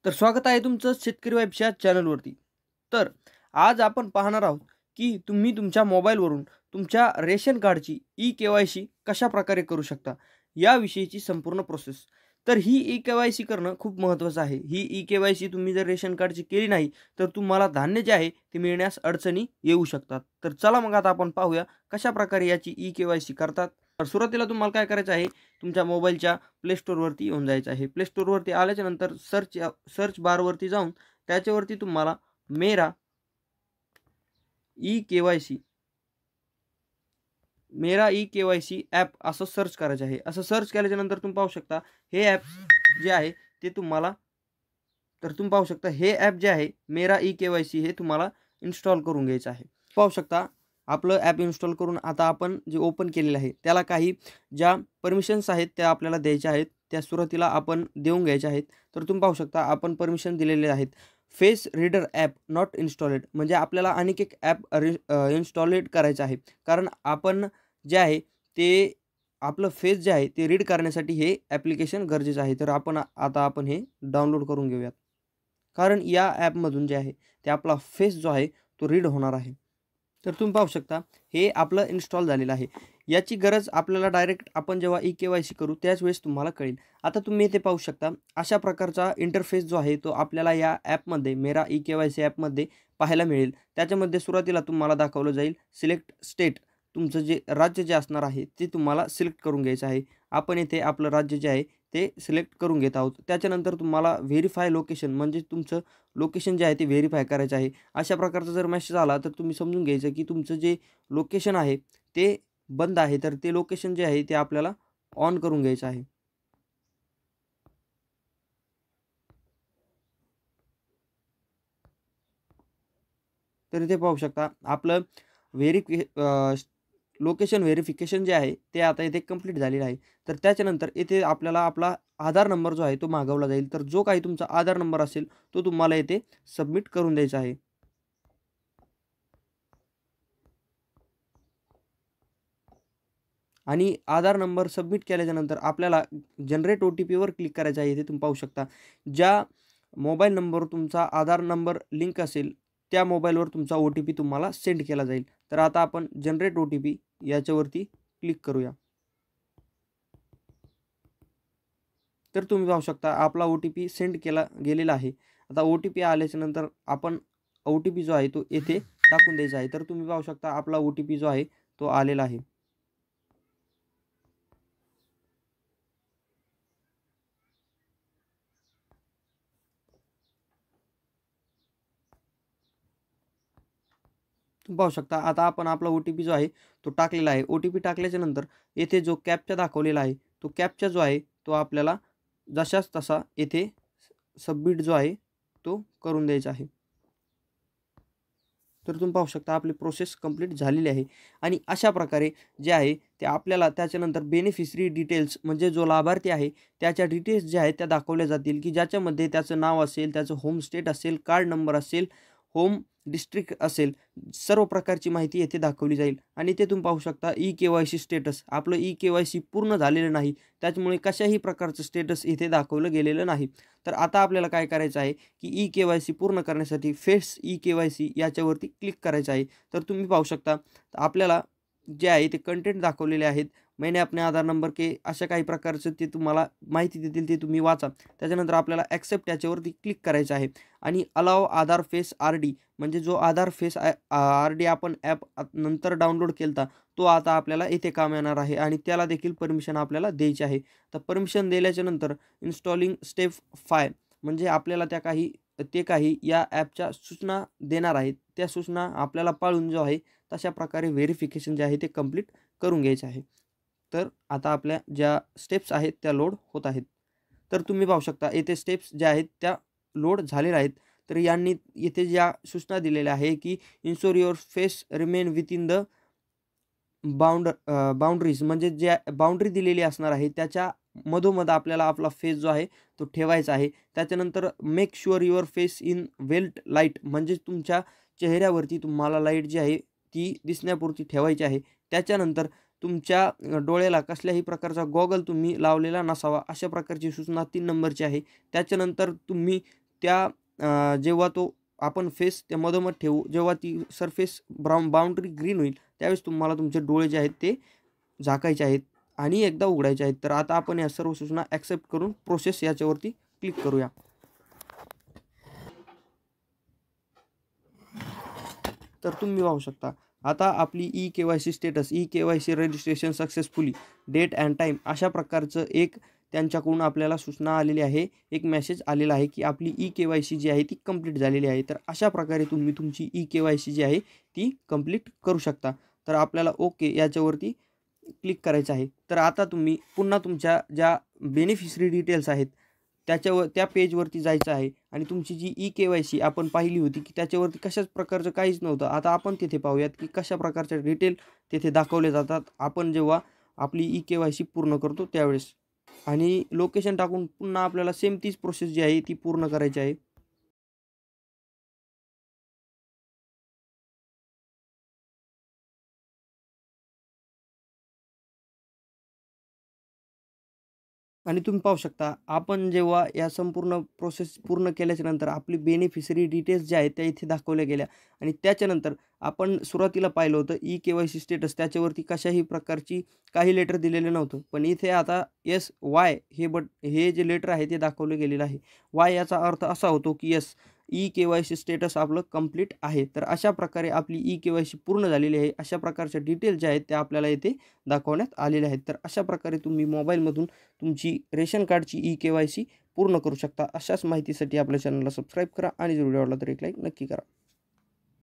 तर स्वागत आहे तुमचं शेतकरी वाईफच्या चॅनलवरती. तर आज आपण पाहणार आहोत, की तुम्ही तुमच्या मोबाईलवरून तुमच्या रेशन कार्डची ई-के-वाय-सी कशाप्रकारे करू शकता, याविषयीची संपूर्ण प्रोसेस. तर ही ई-के-वाय-सी करणं खूप महत्त्वाचं आहे. ही ई-के-वाय-सी तुम्ही जर रेशन कार्डची केली नाही, तर तुम्हाला धान्य जे आहे ते मिळण्यास अडचणी येऊ शकतात. तर चला मग आता आपण पाहूया कशाप्रकारे याची ई-के-वाय-सी करतात. तर सुरुवातीला तुम्हाला काय करायचं आहे, तुमच्या मोबाईलच्या प्ले स्टोअरवरती येऊन जायचं आहे. प्ले स्टोअरवरती आल्याच्यानंतर सर्च बारवरती जाऊन त्याच्यावरती तुम्हाला मेरा ई-के-वाय-सी मेरा ई-के-वाय-सी ॲप असं सर्च करायचं आहे. असं सर्च केल्याच्यानंतर तुम्ही पाहू शकता हे ॲप जे आहे ते तुम्हाला तुम्ही पाहू शकता हे ॲप जे आहे मेरा ई-के-वाय-सी हे तुम्हाला इन्स्टॉल करून घ्यायचं आहे. पाहू शकता आपलं ॲप इन्स्टॉल करून आता आपण जे ओपन केलेलं आहे त्याला काही ज्या परमिशन्स आहेत त्या आपल्याला द्यायच्या आहेत. त्या सुरुवातीला आपण देऊन घ्यायच्या आहेत. तर तुम्ही पाहू शकता आपण परमिशन दिलेले आहेत. फेस रीडर ॲप नॉट इन्स्टॉलेड म्हणजे आपल्याला आणखी एक ॲप इन्स्टॉलेड करायचं आहे. कारण आपण जे आहे ते आपलं फेस जे आहे ते रीड करण्यासाठी हे ॲप्लिकेशन गरजेचं आहे. तर आपण हे डाउनलोड करून घेऊयात. कारण या ॲपमधून जे आहे ते आपला फेस जो आहे तो रीड होणार आहे. तर तुम्ही पाहू शकता हे आपलं इन्स्टॉल झालेलं आहे. याची गरज आपल्याला डायरेक्ट आपण जेव्हा ई-के-वाय-सी करू त्याच वेळेस तुम्हाला कळेल. आता तुम्ही इथे पाहू शकता अशा प्रकारचा इंटरफेस जो आहे तो आपल्याला या ॲपमध्ये मेरा ई-के-वाय-सी ॲपमध्ये पाहायला मिळेल. त्याच्यामध्ये सुरुवातीला तुम्हाला दाखवलं जाईल सिलेक्ट स्टेट. तुमचं जे राज्य जे असणार आहे ते तुम्हाला सिलेक्ट करून घ्यायचं आहे. आपण इथे आपलं राज्य जे आहे ते सिलेक्ट करून घेत आहोत. त्याच्यानंतर तुम्हाला व्हेरिफाय लोकेशन म्हणजे तुमचं लोकेशन जे आहे ते व्हेरिफाय करायचं आहे. अशा प्रकारचा जर मेसेज आला तर तुम्ही समजून घ्यायचं की तुमचं जे लोकेशन आहे ते बंद आहे. तर ते लोकेशन जे आहे ते आपल्याला ऑन करून घ्यायचं आहे. तर इथे पाहू शकता आपलं व्हेरिफि लोकेशन व्हेरिफिकेशन जे आहे ते आता इथे कंप्लीट झालेलं आहे. तर त्याच्यानंतर इथे आपल्याला आपला आधार नंबर जो आहे तो मागवला जाईल. तर जो काही तुमचा आधार नंबर असेल तो तुम्हाला इथे सबमिट करून द्यायचा आहे. आणि आधार नंबर सबमिट केल्याच्यानंतर आपल्याला जनरेट ओ-टी-पीवर क्लिक करायचं आहे. इथे तुम्ही पाहू शकता. ज्या मोबाईल नंबरवर तुमचा आधार नंबर लिंक असेल, त्या मोबाईलवर तुमचा ओ-टी-पी तुम्हाला सेंड केला जाईल. तर आता आपण जनरेट ओ-टी-पी याच्यावरती क्लिक करूया. तर तुम्ही पाहू शकता आपला ओ-टी-पी सेंड केला गेलेला आहे. आता ओ-टी-पी आल्याच्यानंतर आपण ओ-टी-पी जो आहे तो येथे टाकून द्यायचा आहे. तर तुम्ही पाहू शकता आपला ओ-टी-पी जो आहे तो आलेला आहे. तुम्ही पाहू शकता आता आपण आपला ओ-टी-पी जो आहे तो टाकलेला आहे. ओ-टी-पी टाकल्याच्यानंतर येथे जो कॅप्चा दाखवलेला आहे, तो कॅप्चा जो आहे तो आपल्याला जशास तसा येथे सबमिट जो आहे तो करून द्यायचा आहे. तर तुम्ही पाहू शकता आपली प्रोसेस कंप्लीट झालेली आहे. आणि अशा प्रकारे जे आहे ते आपल्याला त्याच्यानंतर बेनिफिशरी डिटेल्स म्हणजे जो लाभार्थी आहे त्याच्या डिटेल्स ज्या आहेत त्या दाखवल्या जातील, की ज्याच्यामध्ये त्याचं नाव असेल, त्याचं होम स्टेट असेल, कार्ड नंबर असेल, होम डिस्ट्रिक्ट असेल, सर्व प्रकारची माहिती येथे दाखवली जाईल. आणि इथे तुम्ही पाहू शकता ई-के-वाय-सी स्टेटस. आपलं ई-के-वाय-सी पूर्ण झालेलं नाही. त्याच्यामुळे कशाही प्रकारचं स्टेटस इथे दाखवलं गेलेलं नाही. तर आता आपल्याला काय करायचं आहे, की ई-के-वाय-सी पूर्ण करण्यासाठी फेस ई-के-वाय-सी याच्यावरती क्लिक करायचं आहे. तर तुम्ही पाहू शकता आपल्याला जे आहे ते कंटेंट दाखवलेले आहेत. मैंने अपने आधार नंबर के अशा काही प्रकारचं ते तुम्हाला माहिती देतील ते तुम्ही वाचा. त्याच्यानंतर आपल्याला ॲक्सेप्ट याच्यावरती क्लिक करायचं आहे. आणि अलाव आधार फेस आर-डी म्हणजे जो आधार फेस आर-डी आपण ॲप नंतर डाउनलोड केलता तो आता आपल्याला इथे काम येणार आहे आणि त्याला देखील परमिशन आपल्याला द्यायची आहे. तर परमिशन दिल्याच्यानंतर इन्स्टॉलिंग स्टेप 5 म्हणजे आपल्याला ते काही या ॲपच्या सूचना देणार आहेत. त्या सूचना आपल्याला पाळून जो आहे तशा प्रकारे व्हेरिफिकेशन जे आहे ते कंप्लीट करून घ्यायचं आहे. तर आता आपल्या ज्या स्टेप्स आहेत त्या लोड होत आहेत. तर तुम्ही पाहू शकता येथे स्टेप्स ज्या आहेत त्या लोड झालेल्या आहेत. तर यांनी इथे ज्या सूचना दिलेल्या आहे, की ensure your face remain within the boundaries म्हणजे ज्या बाउंडरी दिलेली असणार आहे त्याच्या मधोमध आपल्याला आपला फेस जो आहे तो ठेवायचा आहे. त्याच्यानंतर make sure your face in वेल्ट लाईट म्हणजे तुमच्या चेहऱ्यावरती तुम्हाला लाईट जी आहे ती दिसण्यापुरती ठेवायची आहे. त्याच्यानंतर तुमच्या डोळ्याला कसल्याही प्रकारचा गॉगल तुम्ही लावलेला नसावा अशा प्रकारची सूचना 3 नंबरची आहे. त्याच्यानंतर तुम्ही जेव्हा तो आपण फेस त्या मधोमध ठेवू, जेव्हा ती सरफेस बाउंड्री ग्रीन होईल त्यावेळेस तुम्हाला तुमचे डोळे जे आहेत ते झाकायचे आहेत आणि एकदा उघडायचे आहेत. तर आता आपण या सर्व सूचना ॲक्सेप्ट करून प्रोसेस याच्यावरती क्लिक करूया. तर तुम्ही पाहू शकता आता आपली eKYC status, eKYC registration successfully, date and time अशा प्रकारचं एक त्यांच्याकडून आपल्याला सूचना आलेली आहे. एक मेसेज आलेला आहे की आपली ई-के-वाय-सी जी आहे ती कंप्लीट झालेली आहे. तर अशा प्रकारे तुम्ही तुमची ई-के-वाय-सी जी आहे ती कंप्लीट करू शकता. तर आपल्याला ओके याच्यावरती क्लिक करायचं आहे. तर आता तुम्ही पुन्हा तुमच्या ज्या बेनिफिशरी डिटेल्स आहेत त्या पेजवरती जायचं आहे आणि तुमची जी ई-के-वाय-सी आपण पाहिली होती की त्याच्यावरती कशाच प्रकारचं काहीच नव्हतं. आता आपण तिथे पाहूयात की कशा प्रकारच्या डिटेल तिथे दाखवले जातात आपण जेव्हा आपली ई-के-वाय-सी पूर्ण करतो त्यावेळेस. आणि लोकेशन टाकून पुन्हा आपल्याला सेम तीच प्रोसेस जी आहे ती पूर्ण करायची आहे. आणि तुम्ही पाहू शकता आपण जेव्हा या संपूर्ण प्रोसेस पूर्ण केल्याच्यानंतर आपली बेनिफिशरी डिटेल्स ज्या आहेत त्या इथे दाखवल्या गेल्या आणि त्याच्यानंतर आपण सुरुवातीला पाहिलं होतं ई-के-वाय-सी स्टेटस त्याच्यावरती कशाही प्रकारची काही लेटर दिलेलं नव्हतं. पण इथे आता वाय हे जे लेटर आहे ते दाखवलं गेलेलं आहे. वाय याचा अर्थ असा होतो की ई-के-वाय-सी स्टेटस आपलं कंप्लीट आहे. तर अशा प्रकारे आपली ई-के-वाय-सी पूर्ण झालेली आहे. अशा प्रकारच्या डिटेल्स ज्या आहेत त्या आपल्याला इथे दाखवण्यात आलेल्या आहेत. तर अशा प्रकारे तुम्ही मोबाईलमधून तुमची रेशन कार्डची ई-के-वाय-सी पूर्ण करू शकता. अशाच माहितीसाठी आपल्या चॅनलला सबस्क्राईब करा आणि व्हिडिओ आवडला तर एक लाईक नक्की करा.